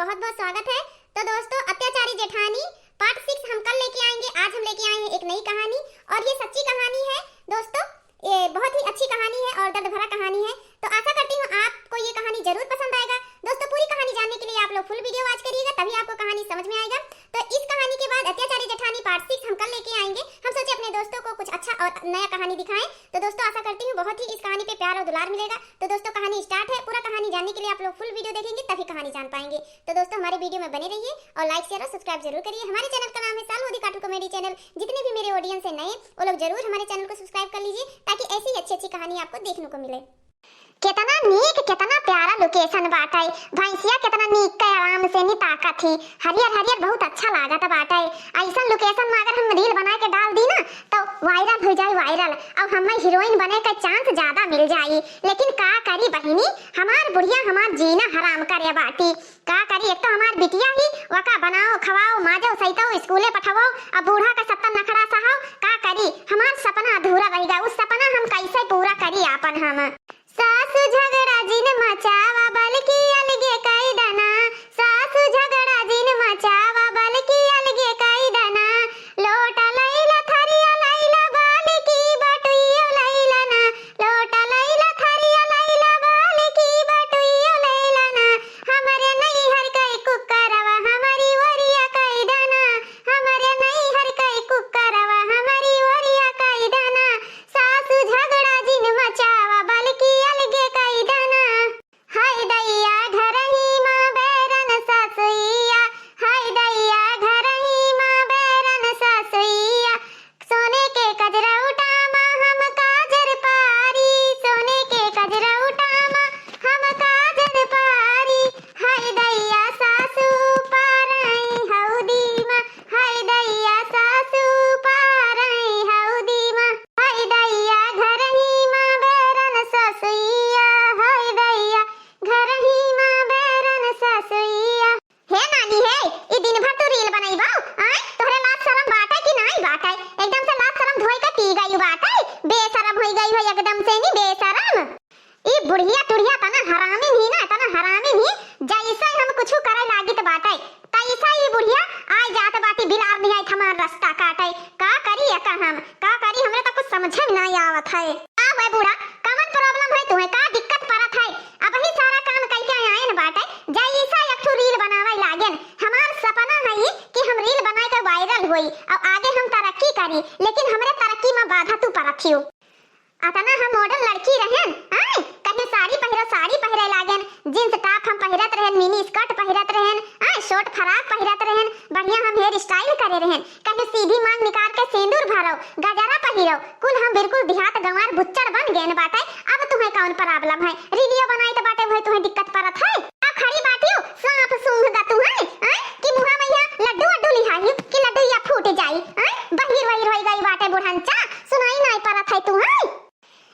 बहुत बहुत स्वागत है। तो दोस्तों, अत्याचारी जेठानी पार्ट 6 हम कल लेके आएंगे। आज हम लेके आए हैं एक नई कहानी और ये सच्ची कहानी है दोस्तों। ये बहुत ही अच्छी कहानी है और दर्द भरा कहानी है। तो आशा करती हूँ आपको ये कहानी जरूर पसंद आएगा। दोस्तों, पूरी कहानी जानने के लिए आप लोग फुल वीडियो वॉच करिएगा, तभी आपको कहानी समझ में आएगा। तो इस कहानी के बाद अत्याचारी जेठानी पार्ट 6 हम कल लेके आएंगे। हम सोचे अपने दोस्तों को कुछ अच्छा और नया कहानी दिखाएं। तो दोस्तों, आशा करती हूँ बहुत ही इस कहानी पे प्यार और दुलार मिलेगा। तो दोस्तों, कहानी स्टार्ट है। पूरा कहानी जानने के लिए आप लोग फुल वीडियो देखेंगे तभी कहानी जान पाएंगे। तो दोस्तों, हमारे वीडियो में बने रहिए और लाइक शेयर और सब्सक्राइब जरूर करिए। हमारे चैनल का नाम है साल मोदी कार्टून कॉमेडी चैनल। जितने भी मेरे ऑडियंस है नए, वो लोग जरूर हमारे चैनल को सब्सक्राइब कर लीजिए ताकि ऐसी अच्छी अच्छी कहानी आपको देखने को मिले। कितना नीक, कितना प्यारा लोकेशन बाटे। भैंसिया कितना नीक के आराम से नी ताकत थी। हरियर हरियर बहुत अच्छा लागत बाटे। ऐसा लोकेशन में अगर हम रील बना के डाल दी ना तो वायरल हो जाए वायरल। अब हमें हीरोइन बने का चांस ज्यादा मिल जाई। लेकिन का करी बहिनी, हमार बुढ़िया हमार जीना हराम करे बाटी। का करी, एक तो हमार बिटिया ही वका बनाओ खवाओ माजो सहितो स्कूले पठाओ, अब बूढ़ा का सत्ता नखड़ा सहाओ। का करी, हमार सपना अधूरा रह गया। उस सपना हम कैसे पूरा करी आपन। हम सासु झगड़ा जिन मचावा बल्कि अलगे कई दना। सासु झगड़ा जिन मचावा बल्कि अलगे कई दना। लोटा लैला थरिया लैला बाल्की बटुइयो लैला ना। लोटा लैला थरिया लैला बाल्की बटुइयो लैला ना। हमरे नैहर कई कुकरवा हमारी वरिया कई दना। हमरे नैहर कई कुकरवा हमारी वरिया कई दना। सासु झगड़ा जिन मचावा बल्कि अलगे कई दना। हाय दैया घर ही माँ बैरन ससुइया। हाय दैया घर ही माँ बैरन ससुइया। सोने के कजरा उठामा हम काजर पारी। सोने के कजरा उठामा हम काजर पारी। हाय दैया सासू पारई हौदी माँ। हाय दैया सासू पारई हौदी माँ। हाय दैया घर ही माँ बैरन ससुइया। हाय दैया घर ही माँ बैरन ससुइया। हे नानी हे, ई दिन भर तू रील बनाइबो आय? तोहरे लाज शरम बाटे कि नहीं बाटे? एकदम से लाज शरम धोई के पी गई बाटे। बेशरम होई गई हो एकदम से नी बेशरम। ई बुढ़िया टुढ़िया तना हरामी ही ना, तना हरामी ही। जैसे हम कुछ करे लागित बाटे तैसा ई बुढ़िया आय जात बाटी बिलार नहीं आई हमार रास्ता काटे। का करी का हम का करी, हमरे तो कुछ समझ में नहीं आवत है। आ भाई बूढ़ा, कौन प्रॉब्लम है तुम्हें? का दिक्कत पड़त है? अब ही सारा काम करके आए न बाटे। जैसा एक ठो रील बनावे लागेन। हमार सपना है कि हम रील बनाए के वायरल होई और आगे हम तरक्की करी। लेकिन हमरे तरक्की में बाधा तू परखियो। अतना हम मॉडल लड़की रहेन आय, कहीं साड़ी पहिरो साड़ी पहिरे लागेन। जींस टॉप हम पहिरत रहेन, मिनी स्कर्ट पहिरत रहेन आय, शॉर्ट फ्रॉक पहिरत रहेन। बढ़िया हम हेयर स्टाइल करे रहेन। कहीं सीधी मांग निकाल के सिंदूर भरो, गजरा पहिरो। कुल हम बिल्कुल देहात गंवार बुच्चड़ बन गए बाटे। अब तुम्हें कौन प्रॉब्लम है? रीलियो बनाई तो बाटे वही तुम्हें दिक्कत परत है। अब खड़ी बाटियो सांप सूंघ दा तू है आय, कि मुहा में यहाँ लड्डू अड्डू लिहाई कि लड्डू या फूट जाई आय। बहिर वही रह गई बाटे बुढ़ंचा, सुनाई नहीं परत है तू है।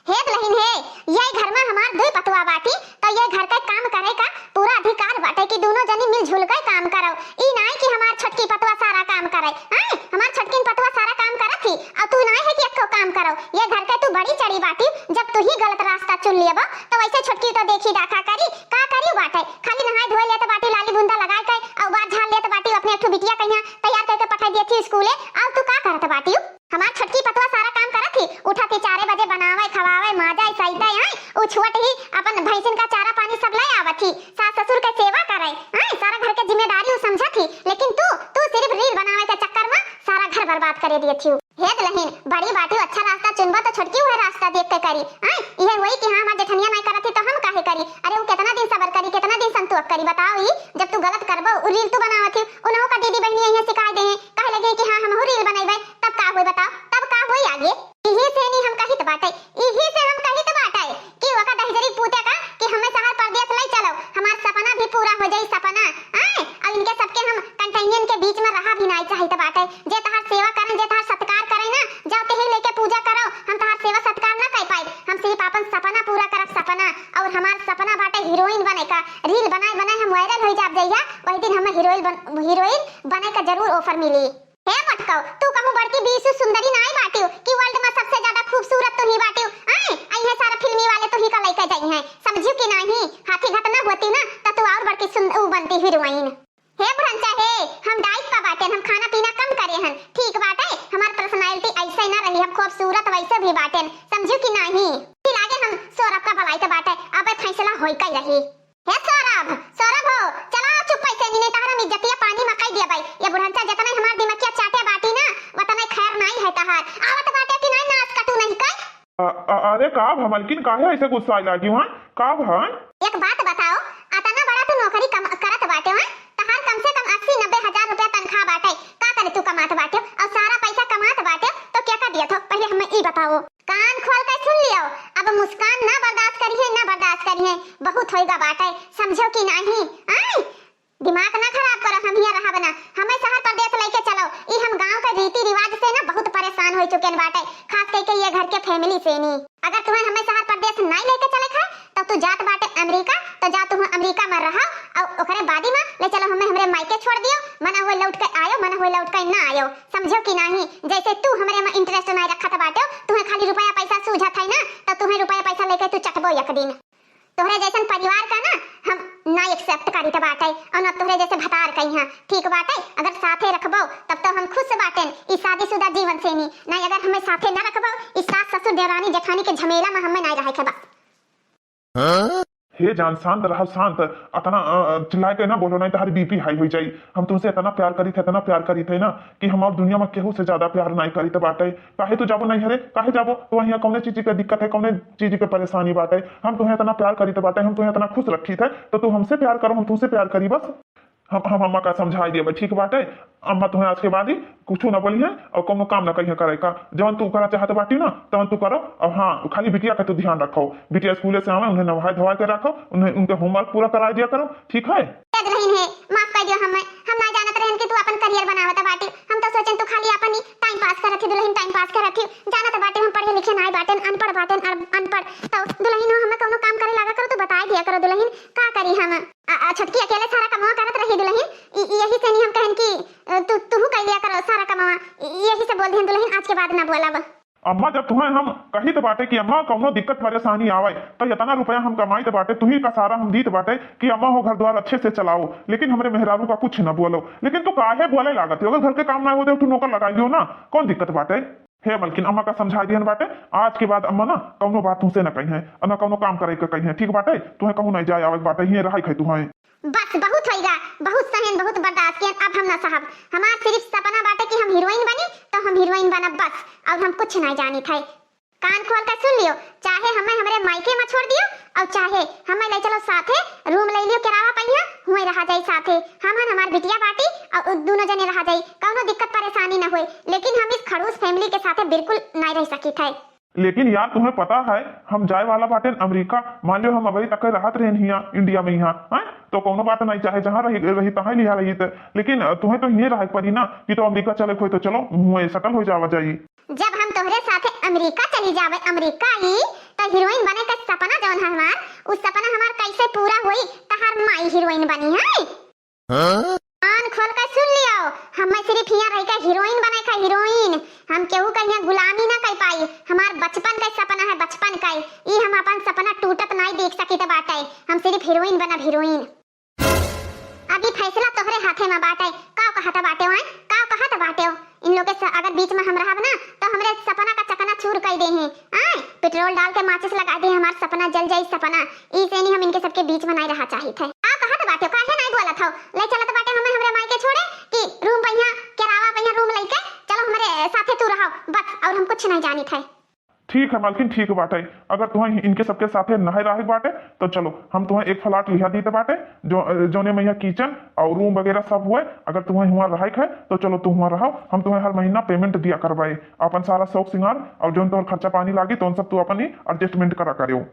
हे दुल्हन हे, ये घर में हमार दो पतवा बाटी तो ये घर का काम करे का पूरा अधिकार बाटे कि दोनों जनी मिलजुल के काम करो। ई नहीं कि हमार छोटकी पतवा सारा काम करे आय। हमार छोटकी पतवा सारा काम करत थी और तू नहीं है कि एको काम करो। ये घर के तू बड़ी चढ़ी बाटी। जब तू ही गलत रास्ता चुन लियबो तो वैसे छोटकी तो देखी दाखा करी का करी बाटे। खाली नहाय धोए ले तो बाटी लाली बुंदा लगा के और बात झाड़ ले तो बाटी अपने ठो बिटिया कहिया तैयार करके पठा दी थी स्कूले। और तू का करत बाटी? हमार छोटकी पतवा सारा काम करत थी। उठा के 4 बजे बनावे खवावे माजाए सईते आय। उ छुअट ही अपन भैंसिन का चारा पानी सब ले आवत थी। सास ससुर के सेवा करे आय, सारा घर के जिम्मेदारी उ समझत थी। लेकिन तू सिर्फ रील बनावे के चक्कर में सारा घर बर्बाद करे दिए थी। हे दुल्हन, बड़ी बाटी अच्छा रास्ता चुनबा तो छोटकी वह रास्ता देख के करी आय। ये वही कि हां हमार जेठनिया नहीं करत थी तो हम काहे करी? अरे वो कितना दिन सब्र करी, कितना दिन संतोष करी बताओ। ई जब तू गलत करबो उ रील तू बनावत थी, उनहु का दीदी बहनी यहां सिखा दे कहे लगे कि हां हम रील बनाइबे तब का होई बताओ? तब का होई आगे? यही से नहीं हम कहित बाटे, यही से हम कहित बाटे कि वका दहजरी पूते का कि हमें शहर परदेश ले चलो, हमार सपना भी पूरा हो जाई सपना आय। और इनके सबके हम कंटेनियन के बीच में रहा भी नहीं चाहिए बाटे। जे तहार सेवा करें, जे तहार सत्कार करें ना, जाते ही लेके पूजा करो। हम तहार सेवा सत्कार ना कर पाए। हम सिर्फ अपन सपना पूरा करब सपना। और हमार सपना बाटे हीरोइन बने का। रील बनाए बनाए हम वायरल हो जाब जइया, वही दिन हमें हीरोइन बने का जरूर ऑफर मिली। हे मटकाओ, तू कहूं बड़की बीसु सुंदरी नहीं बाटियो कि वर्ल्ड में सबसे ज्यादा खूबसूरत तो ही बाटियो आय। आई है सारा फिल्मी वाले तो ही का लेके जाई हैं, समझियो कि नहीं? हाथी घाट ना होती ना तो तू और बड़की बनती हीरोइन। हीरोइन। हे बुढ़ंचा हे, हम डाइट पा बाटे, हम खाना पीना कम करे हन, ठीक बाटे। हमार पर्सनालिटी ऐसे ना रही, हम खूबसूरत वैसे भी बाटे, समझो कि नहीं। फिर आगे हम सौरभ का भलाई तो बाटे, अब फैसला होई कई रही। हे सौरभ, सौरभ हो, चला चुप पैसे नहीं तारा हम इज्जतिया पानी मकाई दिया भाई। ये बुढ़ंचा जितना हमार दिमागिया चाटे बाटी ना, उतना खैर नहीं है तहार। आवत बाटे कि नहीं नाच कटू नहीं कई। अरे का भमलकिन काहे ऐसे गुस्सा लागी वहां का भन? एक बात बताओ, अतना बड़ा तू नौकरी करत बाटे वहां, तहार कम से कम 80-90 हजार रुपया तनख्वाह बाटे, का करे तू कमात बाटे और सारा पैसा कमात बाटे तो क्या कर दिया था? पहले हमें ई बताओ। कान खोल कर सुन लियो, अब मुस्कान ना बर्दाश्त करी है, ना बर्दाश्त करी है, बहुत होएगा बाटे, समझो कि नहीं। आई दिमाग ना खराब करो, हम यहाँ रहा बना, हमें शहर प्रदेश लेके चलो। ई हम गांव के रीति रिवाज से ना बहुत परेशान हो चुके हैं बाटे, खास करके ये घर के फैमिली से नहीं। अगर तुम्हें हमें शहर प्रदेश नहीं लेके चले खाए तो तू जात बाटे अमेरिका, तो जा तुम अमेरिका में रहा और ओकरे बादी में ले चलो हमें हमरे मायके छोड़ दियो, मना हुए लौट के आयो, मना हुए लौट के ना आयो, समझो कि नहीं। जैसे तू हमरे में इंटरेस्ट नहीं रखत बाटे, तुम्हें खाली रुपया पैसा सूझत है ना, तो तुम्हें रुपया पैसा लेके तू चटबो एक दिन। तोहरे जैसन परिवार का ना हम ना एक्सेप्ट करी त बाटे, और ना तोहरे जैसे भतार कहीं हां, ठीक बाटे। अगर साथे रखबो तब तो हम खुश बाटे, इस शादीशुदा जीवन से नहीं अगर हमें साथे ना रखबो, इस सास ससुर देवरानी जेठानी के झमेला में हमें नहीं रहे के बस। हे जान शांत रह, शांत, अतना चिल्लाए के ना बोलो, नहीं तुम्हारी बीपी हाई हो जाई। हम तुमसे इतना प्यार करी थे, इतना प्यार करी थे ना कि हम और दुनिया में केहू से ज्यादा प्यार नहीं करी थे बाटे। काहे तू जाबो नहीं हरे, काहे जाबो? तो यहाँ कौन चीज की दिक्कत है, कौन चीज की परेशानी बाटे? हम तुम्हें इतना प्यार करी थे बाटे, हम तुम्हें इतना खुश रखी थे, तो तू हमसे प्यार करो, हम तुमसे प्यार करी बस। हम अम्मा का समझाई दिए ठीक बाटे, अम्मा तुम्हें आज के बाद ही कुछ ना बोली है और कोनो काम ना कहीं करे का, जवन तू करा चाहते बाटी ना तवन तू करो। और हाँ, खाली बिटिया का तो ध्यान रखो, बिटिया स्कूल से आवे उन्हें नहाए धोवा के रखो, उन्हें उनके होमवर्क पूरा करा दिया करो, ठीक है? माफ कर दियो, हम ना जानत रहन कि तू अपन करियर बनावत बाटी, हम तो सोचन तू खाली अपन ही टाइम पास करत थी, दुल्हन टाइम पास करत थी। जानत बाटी हम पढ़े लिखे नहीं बाटे, अनपढ़ बाटे, अनपढ़। तो दुल्हन हो हमें कोनो काम करे लगा करो तो बता दिया करो दुल्हन, का करी हम छटकी अकेले सारा कमावा करत रही दुल्हन। यही से नहीं हम कहन कि तू कर लिया करो सारा कमावा, यही से बोल दिहन दुल्हन आज के बाद ना बोलब। अम्मा जब तुम्हें हम कही तो बाटे कि अम्मा कौनो दिक्कत परेशानी आवे तो इतना रुपया हम कमाई तो बाटे, तुम्ही का सारा हम दीत बाटे कि अम्मा हो घर द्वार अच्छे से चलाओ, लेकिन हमारे मेहरारू का कुछ न बोलो। लेकिन तू काहे बोले लागत है? अगर घर के काम ना होते तू नौकर लगा दियो ना, कौन दिक्कत बाटे? हे मलकिन अम्मा का समझा दिहन बाटे, आज के बाद अम्मा ना कौनो बात तुमसे न कही है, न कौनो काम करे के कही है, ठीक बाटे? तुम्हें कहूँ नहीं जाए आवे बाटे, ये रहा तुम्हें बस बहुत होएगा, बहुत सहन, बहुत बर्दाश्त किया, अब हम ना साहब। हमारा सिर्फ सपना बाटे कि हम हीरोइन बनी तो हम हीरोइन बनब बस, अब हम कुछ नहीं जानी थे। कान खोल कर सुन लियो, चाहे हमें हमरे मायके में छोड़ दियो और चाहे हमें ले चलो साथे, रूम ले लियो किराया पहिया, हुए रहा जाई साथे, हम हमार बिटिया बाटी और दोनों जने रहा जाई, कौनो दिक्कत परेशानी ना होए। लेकिन हम इस खड़ूस फैमिली के साथे बिल्कुल नहीं रह सकी थे। लेकिन यार तुम्हें पता है हम जाए वाला बाटे अमेरिका, मान लो हम अभी तक रहत रहे यहाँ इंडिया में, यहाँ तो कोनो बात नहीं, चाहे जहाँ रही तहाँ लिया रही थे, लेकिन तुम्हें तो ये रह पड़ी ना कि तो अमेरिका चले खोई तो चलो मुँह सेटल हो जावा जाइए। जब हम तोहरे साथे अमेरिका चली जावे, अमेरिका ही तो हीरोइन बने का सपना जौन है हमार, उस सपना हमार कैसे पूरा हुई? तहार माई हीरोइन बनी है। कान खोल कर सुन लियो, हमें सिर्फ यहाँ रह के हीरोइन बने का हीरोइन, हम केहू का यहाँ गुलामी ना कर पाई। हमार बचपन का सपना है, बचपन का ये हम अपन सपना टूटत नहीं देख सकी तो बाटे, हम सिर्फ हीरोइन बनब हीरोइन। अभी फैसला तोहरे हाथे में बाटे, का कहत बाटे हो, का कहत बाटे हो? इन लोग के अगर बीच में हम रहब ना तो हमरे सपना का चकना चूर कर दे हैं, पेट्रोल डाल के माचिस लगा दे, हमारा सपना जल जाए सपना। इसे नहीं हम इनके सबके बीच में नहीं रहा चाहिए थे। आप कहत बाटे हो, काहे नहीं बोलत हो? ले चलत बाटे हमें हमरे मायके छोड़े कि रूम पहिया किराया पहिया रूम लेके चलो हमारे साथे तू रहो बस, और हम कुछ नहीं जानी थे। ठीक है मालकिन, ठीक बाटे, अगर तुम्हें इनके सबके साथे नहीं रहे बाटे तो चलो हम तुम्हें एक फ्लैट लिया दी बाटे, जोने में यहाँ किचन और रूम वगैरह सब हुए। अगर तुम्हें हुआ रहे है तो चलो तुम हुआ रहो, हम तुम्हें हर महीना पेमेंट दिया करवाए, अपन सारा शौक सिंगार और जो तुम्हारा खर्चा पानी लागी तो सब तू अपन ही एडजस्टमेंट करा करो।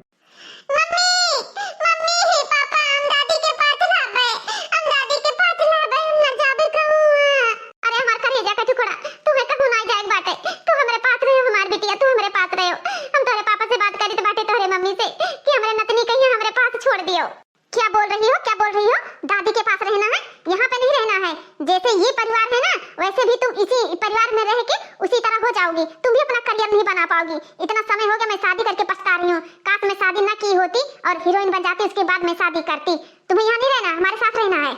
क्या बोल रही हो, क्या बोल रही हो? दादी के पास रहना है, यहाँ पे नहीं रहना है। जैसे ये परिवार है ना वैसे भी तुम इसी परिवार में रह के उसी तरह हो जाओगी, तुम भी अपना करियर नहीं बना पाओगी। इतना समय हो गया मैं शादी करके पछता रही हूँ, काश मैं शादी ना की होती और हीरोइन बन जाती, उसके बाद मैं शादी करती। तुम्हें यहाँ नहीं रहना, हमारे साथ रहना है।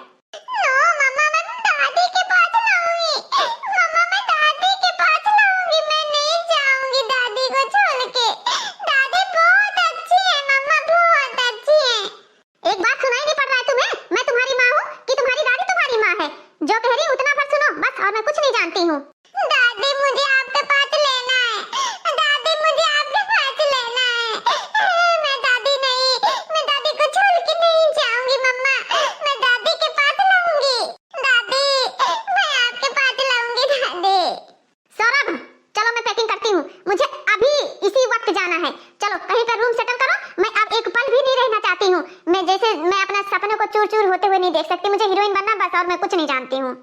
अपना सपनों को चूर चूर होते हुए नहीं देख सकती। मुझे हीरोइन बनना बस, और मैं कुछ नहीं जानती हूँ।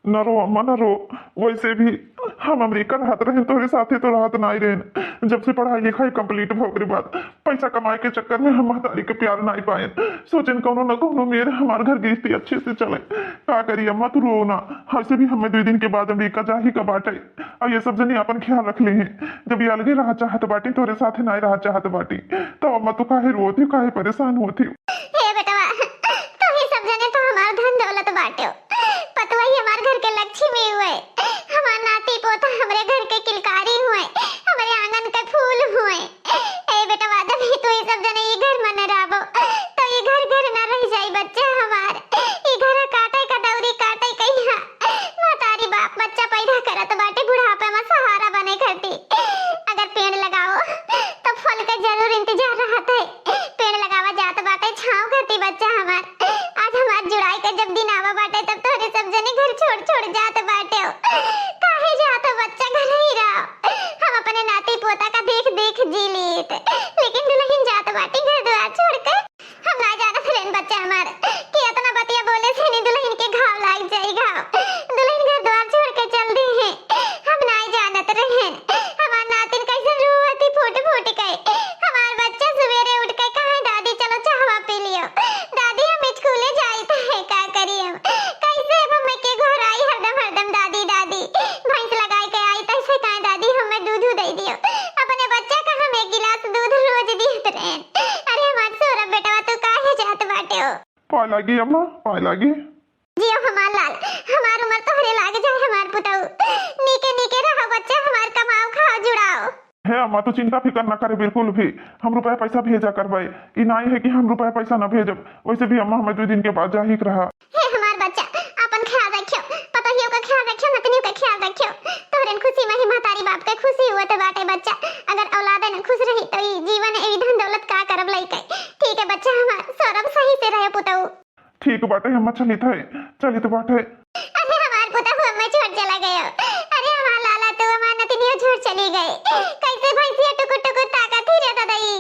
न रो अम्मा न रो। वैसे भी हम अमेरिका रहत रहे तोरे साथे तो राहत नहीं रहे। जब से पढ़ाई लिखाई कंप्लीट हो के बाद पैसा कमाए के चक्कर में हम महतारी के प्यार नहीं पाए। सोचन कौनो न कौनो मेरे हमारे घर गृहस्थी अच्छे से चले। का करी अम्मा तू रो ना। ऐसे भी हमें 2 दिन के बाद अमेरिका जा ही का बाटे। और ये सब जने अपन ख्याल रख ले हैं। जब ये अलगे रहा चाहत बाटी तोरे साथे नहीं रहा चाहत बाटी तो अम्मा तू काहे रोती काहे परेशान होती। हे बेटवा, तुम ही सब जने तो हमार धन दौलत बाटे हो। पतवा ही हमारे घर के लक्ष्मी हुए, हमार नाती पोता हमरे घर के किलकारी हुए, हमारे आंगन के फूल हुए। ए बेटवा, जब ही तू ही सब जने ये घर में न रहबो तो ये घर घर न रह जाई बच्चा हमार। ये घर काटे का दौरी काटे कहिया महतारी बाप बच्चा पैदा करत बाटे बुढ़ापे में सहारा बने करती। अगर पेड़ लगाओ तो फल का जरूर इंतजार रहता है। पेड़ लगावा जात बाटे छांव करती बच्चा हमार। आज हमार जुड़ाई का जब दिन आवा बाटे तब तोरे सब जने घर छोड़ छोड़ जात बाटे हो। काहे जात बच्चा घर ही रहो। हम अपने नाती पोता का देख देख जी लीत, लेकिन दुल्हन जात बाटी घर द्वार छोड़कर। हम ना जानत रहन बच्चा हमार कि इतना बतिया बोले से नहीं दुल्हन के घाव लाग जाई घाव। दुल्हन घर द्वार छोड़ के चल दी है। हम ना जानत रहन हमार नातिन कैसे रोवती फूट फूट के। हमार बच्चा सवेरे उठ के कहा दादी चलो चाहवा पी लियो। दादी हम स्कूले जाई त है का करी हम। कैसे मम्मी के घर आई हरदम हरदम दादी दादी भैंस लगाई के आई तैसे कहा दादी हमें दूध दे दियो। अपने बच्चा का हम 1 गिलास दूध रोज दीत रहन। अरे हमार सौरभ बेटवा तू काहे जात बाटे हो। पाए लागी अम्मा पाए लागी। जियो हमार लाल, हमार उम्र तो हरे लाग जाए हमार पुतऊ। नीके नीके रहो बच्चा हमार, कमाओ खाओ जुड़ाओ। है अम्मा तू चिंता फिकर न करे बिल्कुल भी। हम रुपया पैसा भेजा करवाए। ई नहीं है कि हम रुपया पैसा न भेजब। वैसे भी अम्मा हमें 2 दिन के बाद जा ही रहा। हे हमार बच्चा, अपन ख्याल रखियो, पतोहियों का ख्याल रखियो, नतनियों का ख्याल रखियो। तोहरन खुशी में ही महतारी बाप के खुशी हुए तो बाटे बच्चा। अगर औलादन खुश रही तो ई जीवन ए धन दौलत का करब लइके। ठीक है बच्चा हमार, सौरभ सही से रहे पुतऊ। ठीक बाटे अम्मा चलित बाटे। अरे हमार पुतऊ हमें छोड़ चला गयो। अरे हमार लाला तू हमार नतनियों छोड़ चली गई। कैसे भैंसिया टुकुर टुकुर ताकत ही रहता दई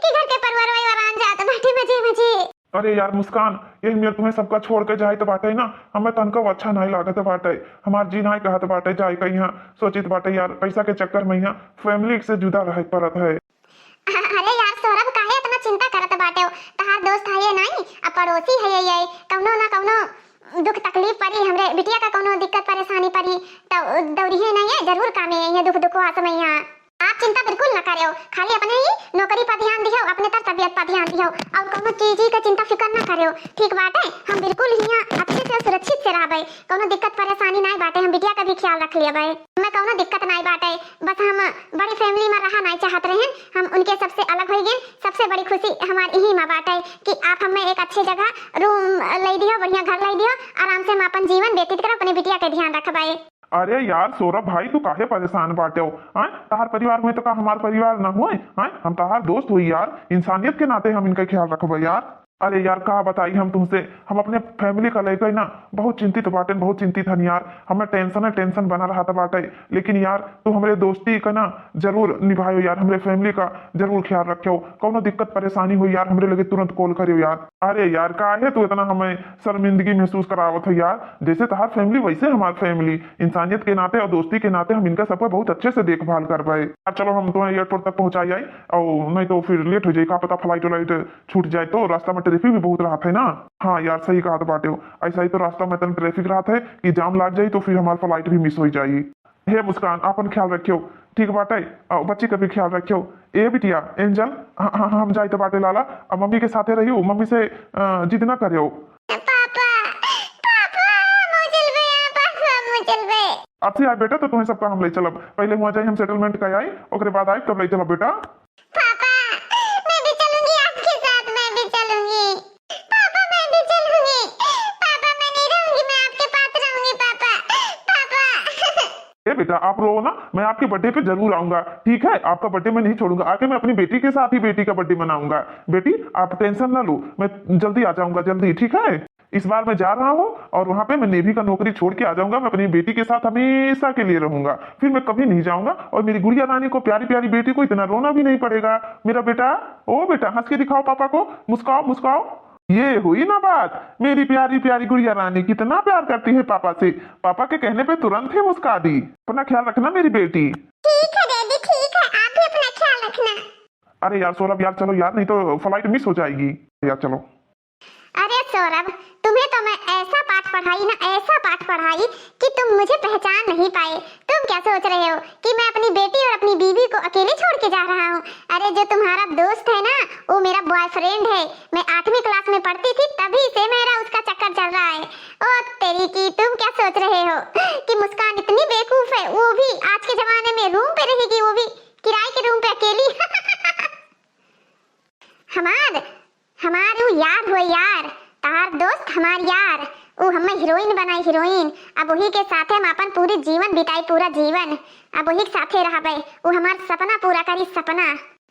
कि घर के परवर वरान जात बाटे मजे मजे। अरे यार मुस्कान, यही मेरे तुम्हें सबका छोड़ के जाए तो बाटे ना हमें तनको अच्छा नहीं लागत बाटे। हमार जी नहीं कहत बाटे जाए कहीं यहाँ सोचित बाटे यार पैसा के चक्कर में यहाँ फैमिली से जुदा रह पड़त है। अरे यार सौरभ काहे इतना चिंता करत बाटे हो। तहार दोस्त है ये नहीं, अब पड़ोसी है ये कौनो ना कौनो दुख तकलीफ पड़ी हमरे बिटिया का कौनो दिक्कत परेशानी पड़ी तो दौड़ी है नहीं है जरूर काम है दुख दुखवा समय यहाँ। आप चिंता बिल्कुल न करियो, खाली अपने ही नौकरी पर ध्यान दियो, अपने तर तबियत पर ध्यान दियो और कोनो चीज का चिंता फिकर न करियो। ठीक बाटे, हम बिल्कुल यहाँ अच्छे से सुरक्षित से रहबे। कोनो दिक्कत परेशानी नहीं बाटे, हम बिटिया का भी ख्याल रख लेबे। हमें कोनो दिक्कत नहीं बाटे, बस हम बड़ी फैमिली में रहा नहीं चाहत रहे। हम उनके सबसे अलग हो गए। सबसे बड़ी खुशी हमारी यही में बाटे कि आप हमें एक अच्छी जगह रूम ले दियो, बढ़िया घर ले दियो, आराम से हम अपन जीवन व्यतीत कर अपने बिटिया के ध्यान रखबे। अरे यार सौरभ भाई तू काहे परेशान बाटे हो। तहार परिवार में तो का हमार परिवार न हुए। हम तहार दोस्त हुई यार, इंसानियत के नाते हम इनका ख्याल रखबे यार। अरे यार कहा बताई हम तुमसे, हम अपने फैमिली का लेकर ना बहुत चिंतित बाटे, बहुत चिंतित हन यार। हमें टेंशन बना रहा था बाटे, लेकिन यार तू हमारे दोस्ती का ना जरूर निभायो यार, हमारे फैमिली का जरूर ख्याल रखो। कोनो दिक्कत परेशानी हुई यार हमरे लगे तुरंत कॉल करियो यार। अरे यार काहे तू इतना हमें शर्मिंदगी महसूस करावत हो यार। जैसे तहार फैमिली वैसे हमार फैमिली, इंसानियत के नाते और दोस्ती के नाते हम इनका सबका बहुत अच्छे से देखभाल कर पाए। चलो हम तुम्हें एयरपोर्ट तक पहुंचाई आई, और नहीं तो फिर लेट हो जाए, का पता फ्लाइट व्लाइट छूट जाए तो रास्ता में ट्रैफिक भी बहुत रहा है ना। हाँ यार सही कहा बाटे हो, ऐसा ही तो रास्ता में इतना ट्रैफिक रहा है कि जाम लग जाए तो फिर हमारी फ्लाइट भी मिस हो जाएगी। हे मुस्कान अपन ख्याल रखियो, ठीक बाटे, बच्ची का भी ख्याल रखियो। ए बिटिया एंजल, हाँ हम जाए तो बाटे लाला, अब मम्मी के साथे रहियो, मम्मी से जिद ना करियो। अब से आए बेटा तो तुम्हें सबका हम ले चलब, पहले वहाँ जाए हम सेटलमेंट का आई, ओकरे बाद आए तब ले चलब बेटा। बेटा आप रो ना, मैं आपके बर्थडे पे जरूर आऊंगा, ठीक है। आपका बर्थडे मैं नहीं छोड़ूंगा, आके मैं अपनी बेटी के साथ ही बेटी का बर्थडे मनाऊंगा। बेटी आप टेंशन ना लो, मैं जल्दी आ जाऊंगा जल्दी, ठीक है। इस बार मैं जा रहा हूँ और वहां पे मैं नेवी का नौकरी छोड़ के आ जाऊंगा। मैं अपनी बेटी के साथ हमेशा के लिए रहूंगा, फिर मैं कभी नहीं जाऊंगा। और मेरी गुड़िया रानी को, प्यारी प्यारी बेटी को इतना रोना भी नहीं पड़ेगा। मेरा बेटा, ओ बेटा हंस के दिखाओ पापा को, मुस्काओ मुस्काओ। ये हुई ना बात। मेरी प्यारी प्यारी गुड़िया रानी कितना प्यार करती है पापा से। पापा के कहने पे तुरंत ही मुस्का दी। अपना ख्याल रखना मेरी बेटी। ठीक है डैडी, ठीक है, आप भी अपना ख्याल रखना। अरे यार सौरभ यार चलो यार, नहीं तो फ्लाइट मिस हो जाएगी यार, चलो। अरे सौरभ, तुम्हें तो मैं ऐसा पाठ पढ़ाई ना, ऐसा पाठ पढ़ाई कि तुम मुझे पहचान नहीं पाए। तुम क्या सोच रहे हो कि मैं अपनी बेटी और अपनी बीवी को अकेले छोड़ के जा रहा हूँ? अरे जो तुम्हारा दोस्त है ना, वो मेरा बॉयफ्रेंड है। मैं 8वीं क्लास में पढ़ती थी तभी से मेरा उसका चक्कर चल रहा है। ओ तेरी की, तुम क्या सोच रहे हो कि मुस्कान इतनी बेवकूफ है? वो भी आज के जमाने में रूम पे रहेगी, वो भी किराए के रूम पे अकेली। हमार वो यार हो यार, तार दोस्त हमार यार, वो हमें हीरोइन बनाई हीरोइन। अब वही के साथे हम अपन पूरी जीवन बिताई, पूरा जीवन अब वही के साथे रहबे। वो हमार सपना पूरा करी, सपना।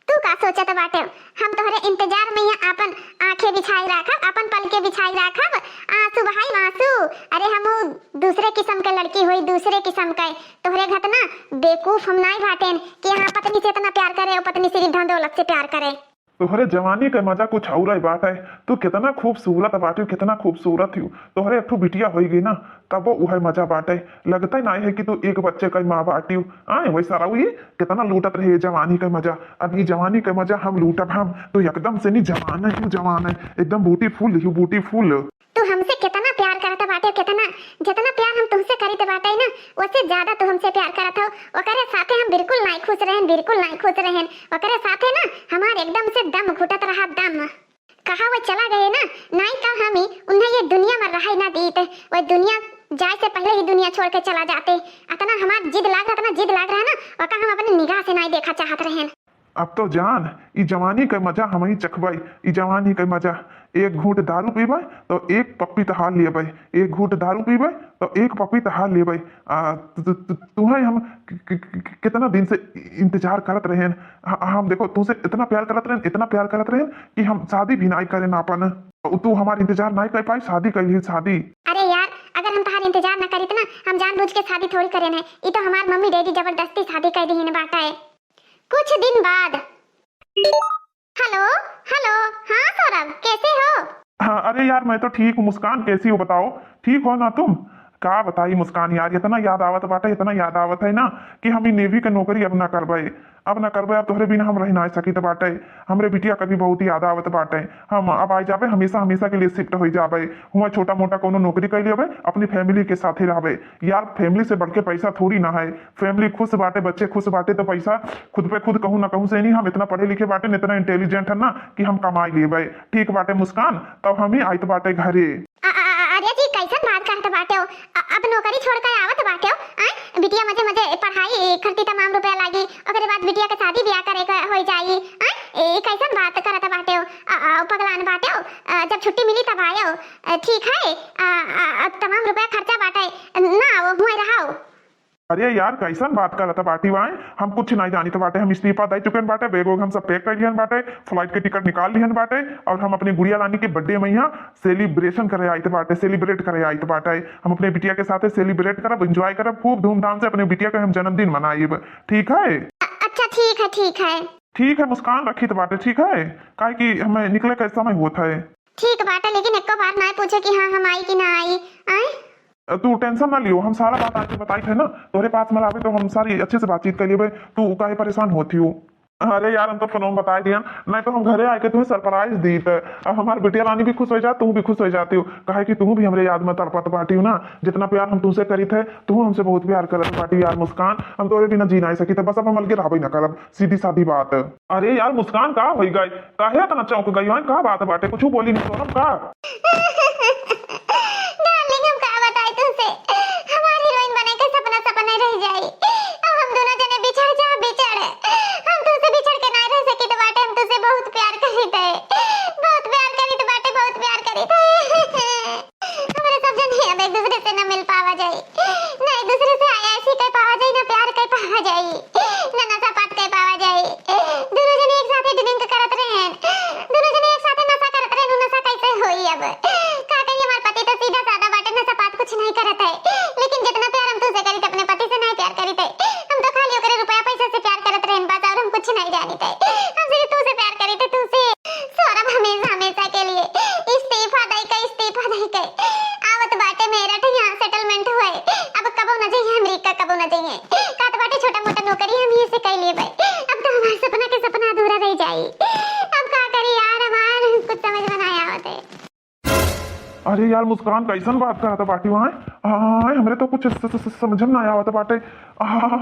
तू का सोचत बाटे? हम तोहरे इंतजार में यहाँ अपन आंखें बिछाई रखब, अपन पलके बिछाई रखब, आंसू बहाई आंसू। अरे हम दूसरे किस्म के लड़की हुई, दूसरे किस्म के। तोहरे घट ना बेवकूफ हम नहीं बाटेन कि हाँ पत्नी से इतना प्यार करे और पत्नी सिर्फ धन दौलत से प्यार करे। तोहरे जवानी का मजा कुछ और ही बात है। तू कितना खूबसूरत बाटी, कितना खूबसूरत हूँ। तोहरे एक बिटिया होगी ना, तब वो मजा बाटे। लगता ही नहीं है कि तू एक बच्चे का माँ बाटी हूँ। आए वही सारा ये कितना लूटत रहे जवानी का मजा। अब ये जवानी का मजा हम लूटब। हम तो एकदम से नहीं जवान है, जवान है एकदम ब्यूटीफुल हूँ, ब्यूटीफुल। तू हमसे कितना प्यार करता बाटे, कितना जितना प्यार हम तुमसे करते बाटे ना, उससे ज्यादा तू हमसे प्यार करत हो। ओकरे साथे हम बिल्कुल नहीं खुश रहन, बिल्कुल नहीं खुश रहन। ओकरे साथे ना हमार एकदम से दम घुटत रहा, दम। कहा वो चला गए ना, नहीं तो हम ही उन्हें ये दुनिया में रह ना दीते। वो दुनिया जाए से पहले ही दुनिया छोड़ के चला जाते। इतना हमार जिद लाग रहा, इतना जिद लाग रहा ना, और हम अपनी निगाह से नहीं देखा चाहत रहन। अब तो जान, ई जवानी का मजा हम ही चखबई। ई जवानी का मजा, एक घूंट दारू पीबे तो एक पप्पी तहार लेबै, एक घूंट दारू पीबे तो एक पप्पी तहार लेबै। तुम्हें हम कितना दिन से इंतजार करत रहेन। हम देखो तुमसे इतना प्यार करत रहेन, इतना प्यार करत रहेन कि हम शादी भी नहीं करें अपन। तू हमारा इंतजार नहीं कर पाई, शादी कर ली, शादी। अरे यार, अगर हम तुम्हारा इंतजार न करी तो ना, हम जानबूझ के शादी थोड़ी करें है। ये तो हमार मम्मी डैडी जबरदस्ती शादी कर दी है बाटा है। कुछ दिन बाद। हेलो हेलो, हाँ सौरभ कैसे हो? हाँ अरे यार मैं तो ठीक हूँ। मुस्कान कैसी हो बताओ? ठीक हो ना तुम? का बताई मुस्कान यार, इतना याद आवत बाटे, इतना याद आवत है ना कि हम नेवी के नौकरी अब ना करबे, अब ना करबे। अब तोहरे बिना हम रह ना सकी तो बाटे। हमरे बिटिया कभी बहुत ही याद आवत बाटे। हम अब आ जाबे, हमेशा हमेशा के लिए शिफ्ट हो जाबे। हुआ छोटा मोटा कोनो नौकरी कर लेबे, अपनी फैमिली के साथ ही रहबे। यार फैमिली से बढ़ के पैसा थोड़ी ना है। फैमिली खुश बाटे, बच्चे खुश बाटे तो पैसा खुद पे खुद कहूँ ना कहूँ से नहीं। हम इतना पढ़े लिखे बाटे, इतना इंटेलिजेंट है ना कि हम कमाई लेबे। ठीक बाटे मुस्कान, तब हम ही आयत बाटे घरे। अरे जी कैसन बात करत बाटे हो? अब नौकरी छोड़ के आवत बाटे हो? बिटिया मजे मजे पढ़ाई करती, तमाम रुपया लागी, ओकरे बाद बिटिया के शादी ब्याह करे के हो जाई। ए कैसन बात करत बाटे हो? पगलान बाटे हो? जब छुट्टी मिली तब आयो। ठीक है, तमाम रुपया खर्चा बाटे ना, वो हुए रहाओ। अरे यार कैसन बात कर रहा बाटी वाए, हम कुछ नहीं जानी तो बाटे। हम इस्तीफा दे चुके बाटे, बैग हम सब पैक कर लियन बाटे, फ्लाइट के टिकट निकाल लियन बाटे, और हम अपनी गुड़िया रानी के बर्थडे में यहाँ सेलिब्रेशन करे आई बाटे, सेलिब्रेट करे आई बाटे। हम अपने बिटिया के साथ सेलिब्रेट करब, एंजॉय करब खूब धूमधाम से। अपने बिटिया का हम जन्मदिन मनाइब। ठीक है? अच्छा ठीक है, ठीक है, ठीक है मुस्कान, रखी तो बाटे। ठीक है, काहे कि हमें निकले का समय होता है। ठीक बाटे, लेकिन एक बार ना पूछे कि हाँ हम आई कि ना आई। तू टेंशन ना लियो, हम सारा बात आज बताई थे ना तोरे पास में आवे तो हम सारी अच्छे से बातचीत कर लिए। तू काहे परेशान होती हो? अरे यार हम तो फोन बता दिया, नहीं तो हम घरे आके तुम्हें सरप्राइज दी। अब हमारी बिटिया रानी भी खुश हो जा, तू भी खुश हो जाती हो। कहे कि तू भी हमारे याद में तड़पत बाटी हो ना। जितना प्यार हम तुमसे करी थे, तू हमसे बहुत प्यार करत बाटी। यार मुस्कान, हम तोरे बिना जी नहीं सकी थे, बस अब हम अलगे रहबे ना करब, सीधी साधी बात। अरे यार मुस्कान का हो गई, काहे इतना चौंक गई है? का बात बाटे, कुछ बोली नहीं सोनम का? कुछ नहीं जानी थे, हम सिर्फ तुझसे प्यार करी थे, तुझसे। सौरभ हमेशा हमेशा के लिए इस अरे यार मुस्कान कैसन बात करा था बाटी वहाँ? हमरे तो कुछ समझ में ना आया था बाटे।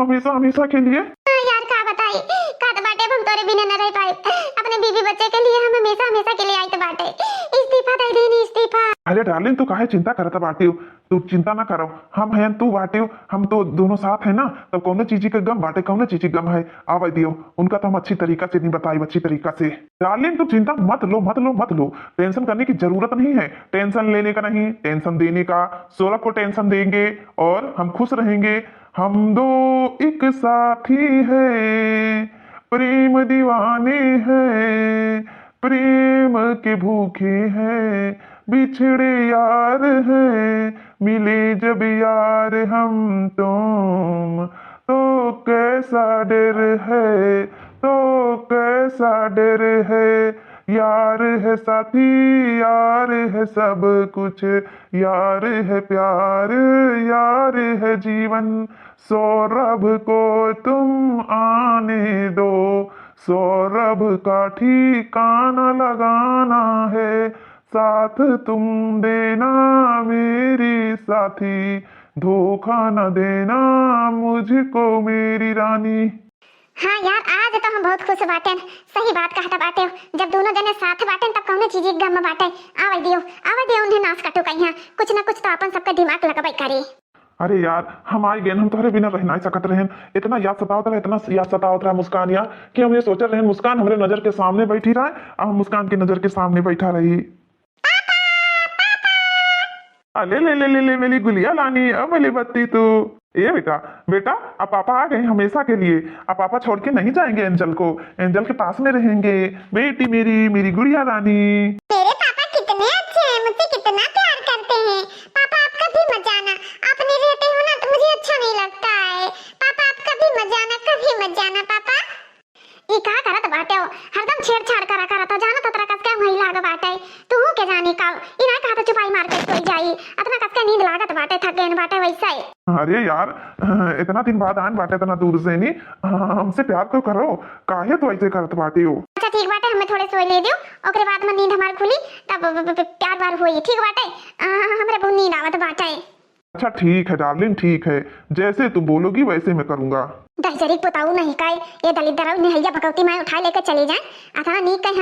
हमेशा हमेशा के लिए यार का बताई का तो बाटे हम तोरे बिना न रह पाए। अपने बीवी बच्चे के लिए हम हमेशा हमेशा के लिए आई तो बाटे। इस्तीफा दे देनी इस्तीफा। अरे डार्लिंग तू काहे चिंता करता बाटी? तू चिंता ना करो, हम हैं तू बाटी, हम तो दोनों साथ है ना, तब कौन चीज के गम बाटे, कौन चीज गम है आवा दियो उनका तो हम अच्छी तरीका से नहीं बताई, अच्छी तरीका से। डार्लिंग तू चिंता मत लो मत लो मत लो, टेंशन करने की जरूरत नहीं है, टेंशन लेने का नहीं, टेंशन देने का। सौरभ को टेंशन देंगे और हम खुश रहेंगे। हम दो एक साथी है, प्रेम दीवाने हैं, प्रेम के भूखे हैं, बिछड़े यार हैं, मिले जब यार हम तुम, तो कैसा डर है, तो कैसा डर है, यार है साथी, यार है सब कुछ, यार है प्यार, यार है जीवन। सौरभ को तुम आने दो, सौरभ का ठिकाना लगाना है, साथ तुम देना मेरी साथी, धोखा न देना मुझको मेरी रानी। हाँ यार आज तो हम बहुत खुश बाटे। सही बात कहता बाटे, जब दोनों जने साथ बाटे तब कौनो चीज एक गम बाटे। आवे दियो उन्हें नाश कटो कहीं, कुछ ना कुछ तो अपन सबका दिमाग लगाबाई करे। अरे यार हम आई गए, हम तुम्हारे बिना रह नहीं सकत रहे। इतना याद सतावत रहा, इतना याद सतावत रहा मुस्कान यार, कि हम ये सोच रहे हैं मुस्कान हमारे नजर के सामने बैठी रहा है, अब हम मुस्कान की नजर के सामने बैठा रही। अले ले ले ले ले मेरी गुलिया लानी, अब मेरी बत्ती तू। ये बेटा बेटा अब पापा आ गए हमेशा के लिए, अब पापा छोड़ के नहीं जाएंगे एंजल को, एंजल के पास में रहेंगे। बेटी मेरी गुड़िया रानी। तेरे पापा कितने अच्छे हैं, मुझसे कितना प्यार करते हैं। पापा आप कभी मत जाना, आप नहीं रहते हो ना तो मुझे अच्छा नहीं लगता है। पापा आप कभी मत जाना, कभी मत जाना पापा। ये का करत बाटे हो, हरदम छेड़छाड़ करा तो जाना तो तरह कसके वही लाग बाटे। तू के जाने का ई ना कहा तो चुपाई मार के सोई जाई, अतना कसके नींद लागत बाटे, थक गए बाटे वैसा ही। अरे यार इतना दिन बाद आन बाटे, इतना दूर से नहीं, हमसे प्यार तो करो, काहे तो ऐसे करत बाटे हो। अच्छा ठीक बाटे, हमें थोड़े सोई ले दियो, ओकरे बाद में नींद हमार खुली तब प्यार बार होई। ठीक बाटे, हमरे बहुत नींद आवत बाटे। अच्छा ठीक है डार्लिंग, ठीक है, जैसे तुम बोलोगी वैसे मैं करूंगा। दहजरी पुताऊ नहीं काय, ये दलित दराव निहैया भगवती माँ उठा लेकर चले जाए। अथा नी कह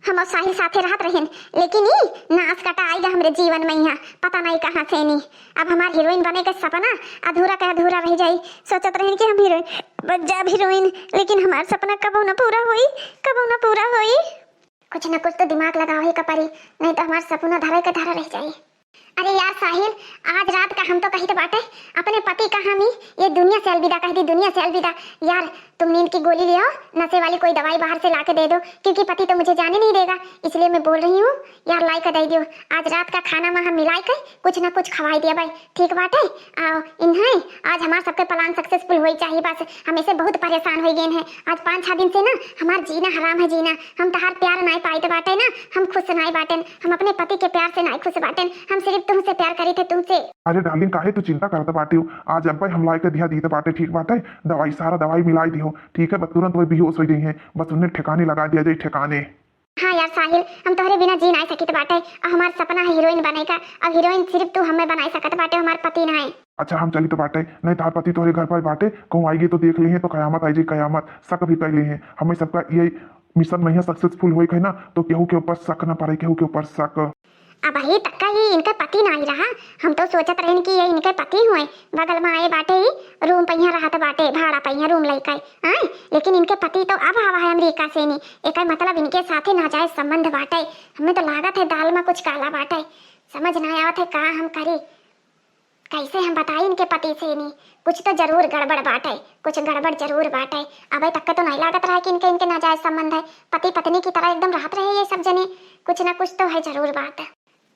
हम और साहिल साथे रहत रहें, लेकिन ई नाश कटा आएगा हमरे जीवन में यहाँ, पता नहीं कहाँ से नहीं। अब हमार हीरोइन बने का सपना अधूरा का अधूरा रह जाई। सोचत रहें कि हम हीरोइन बन जाब हीरोइन, लेकिन हमार सपना कबो न पूरा होई, कबो न पूरा होई। कुछ न कुछ तो दिमाग लगाओ ही कपरी, नहीं तो हमार सपना धरे के धरा रह जाई। अरे यार साहिल, आज रात का हम तो कही तो बाटे अपने पति का हम ही ये दुनिया से अलविदा कह दी, दुनिया से अलविदा। यार तुम नींद की गोली ले आओ, नशे वाली कोई दवाई बाहर से लाके दे दो, क्योंकि पति तो मुझे जाने नहीं देगा, इसलिए मैं बोल रही हूँ यार लाई कर दे दियो। आज रात का खाना में हम मिलाई कर कुछ ना कुछ खवाई दिया भाई, ठीक बाटे। आओ इन्हें आज हमारे सबके प्लान सक्सेसफुल हो चाहिए, बस हम इसे बहुत परेशान हो गए हैं। आज 5-6 दिन से ना हमारा जीना हराम है जीना, हम तहार प्यार नहीं पाते बाटे ना, हम खुश नहीं बाटे, हम अपने पति के प्यार से नहीं खुश बाटे, हम सिर्फ तुमसे प्यार करी थे तुमसे। अरे डार्लिंग काहे तू चिंता करता बाटी हो, आज अब भाई हम लाई के दिया दी बाटे, ठीक बाटे, दवाई सारा दवाई मिलाई दी हो, ठीक है, बस तुरंत वही बेहोश हो गई है, बस उन्हें ठिकाने लगा दिया जाए, ठिकाने। हाँ यार साहिल, हम तोहरे बिना जी नहीं सकी बाटे, और हमारा सपना है हीरोइन बने का, अब हीरोइन सिर्फ तू हमें बना सकत बाटे, हमारे पति ना है। अच्छा हम चली तो बाटे, नहीं तार पति तोहरे घर पर बाटे, कहूँ आएगी तो देख ली है तो कयामत आई जी, कयामत शक भी कर ली है, हमें सबका ये मिशन में सक्सेसफुल हुई है ना, तो केहू के ऊपर शक न पड़े, केहू के ऊपर शक। अब ही तक का ये इनका पति नहीं रहा, हम तो सोचत रहे कि ये इनके पति हुए, बगल में आए बाटे ही रूम पहिया रहत बाटे, भाड़ा पहिया रूम लेकर आए, लेकिन इनके पति तो अब हवा है अमेरिका से नहीं, एक मतलब इनके साथे नाजायज संबंध बाटे। हमें तो लागत है दाल में कुछ काला बाटे, समझ नहीं आवत है कहा हम करी, कैसे हम बताएं इनके पति से नहीं, कुछ तो जरूर गड़बड़ बाटे, कुछ गड़बड़ जरूर बाटे। अब तक तो नहीं लागत रहा कि इनके नाजायज संबंध है, पति पत्नी की तरह एकदम रहत रहे ये सब जने, कुछ ना कुछ तो है जरूर बात।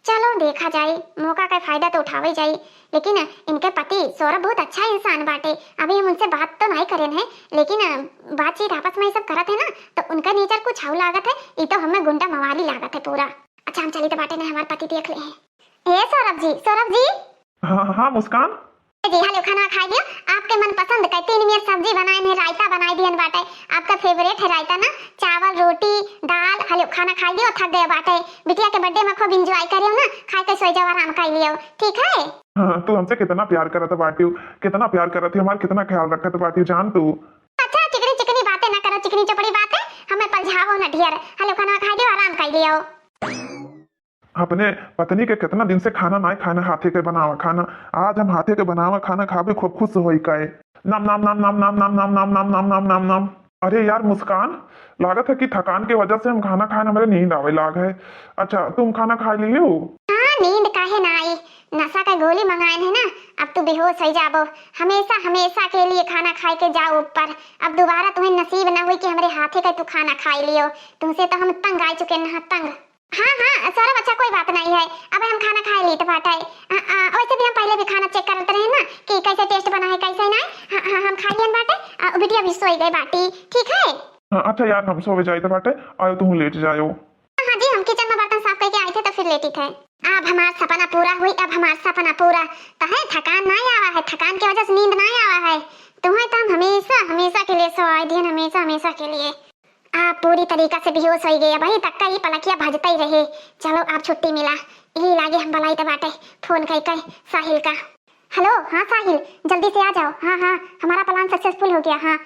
चलो देखा जाए, मौका का फायदा तो उठावे जाए, लेकिन इनके पति सौरभ बहुत अच्छा इंसान बाटे। अभी हम उनसे बात तो नहीं करें हैं, लेकिन बातचीत आपस में ही सब करत है ना, तो उनका नेचर कुछ हाउ लागत है, ये तो हमें गुंडा मवाली लागत है पूरा। अच्छा हम चली तो बाटे ना हमारे पति देख ले हैं। ए सौरभ जी, सौरभ जी। हाँ हाँ मुस्कान, जी हालो खाना खा लियो। आपके मन पसंद का 3 मिनट सब्जी बनाए ने, रायता बनाई दियन बाटे। आपका फेवरेट है रायता ना, चावल रोटी दाल। हालो खाना खा लियो, थक गए बाटे। बिटिया के बर्थडे में खूब एंजॉय करियो ना, खा के सोई जाओ, आराम कर लियो, ठीक है। हाँ, तू हमसे कितना प्यार करत बाटी, कितना प्यार करत है, हमारा कितना ख्याल रखत बाटी जान तू। अच्छा चिकनी चिकनी बातें ना करो, चिकनी चपड़ी बातें हमें पलझावो ना ढेर। हालो खाना खा लियो, आराम कर लियो। अपने पत्नी के कितना दिन से खाना ना खाना, हाथे के बनावा खाना। आज हम हाथे के बनावा खाना खाबे खूब खुश होई काए। नाम नाम नाम नाम नाम नाम नाम नाम नाम नाम नाम नाम नाम। अरे यार मुस्कान, लागत है कि थकान की वजह से हम खाना खाने हमारे नींद आवे लाग है। अच्छा तुम खाना खा लियो? हाँ नींद काहे ना आई, नशा का गोली मंगाए है ना, अब तू बेहोश हो जाबो। हमेशा हमेशा के लिए खाना खाए के जाओ ऊपर। अब दोबारा तुम्हें नसीब ना हुई कि हमारे हाथे का तू खाना खा लियो। तुमसे तो हम तंग आ चुके हैं, तंग। हाँ हाँ सौरभ अच्छा कोई बात नहीं है, अब हम खाना खा ली तो बात है। वैसे भी हम पहले भी खाना चेक करते रहे ना कि कैसे टेस्ट बना है कैसे नहीं। हाँ हम खा लियन बाटे, बिटिया भी सोई गई बाटी, ठीक है। हाँ, अच्छा यार हम सोवे जाए तो बाटे, आयो तुम लेट जाओ। हाँ जी हम किचन में बर्तन साफ करके आए थे तो फिर लेटी थे। अब हमारा सपना पूरा हुई, अब हमारा सपना पूरा तो है। थकान नहीं आवा है, थकान की वजह से नींद नहीं आवा है। तुम्हें तो हम हमेशा हमेशा के लिए सोए दिए, हमेशा हमेशा के लिए। आप पूरी तरीका से बेहोश हो गए, वही तक का ही पलकिया भजता ही रहे। चलो आप छुट्टी मिला, यही लागे हम बलाई तो बाटे। फोन कर साहिल का। हेलो हाँ साहिल जल्दी से आ जाओ। हाँ हाँ हमारा प्लान सक्सेसफुल हो गया। हाँ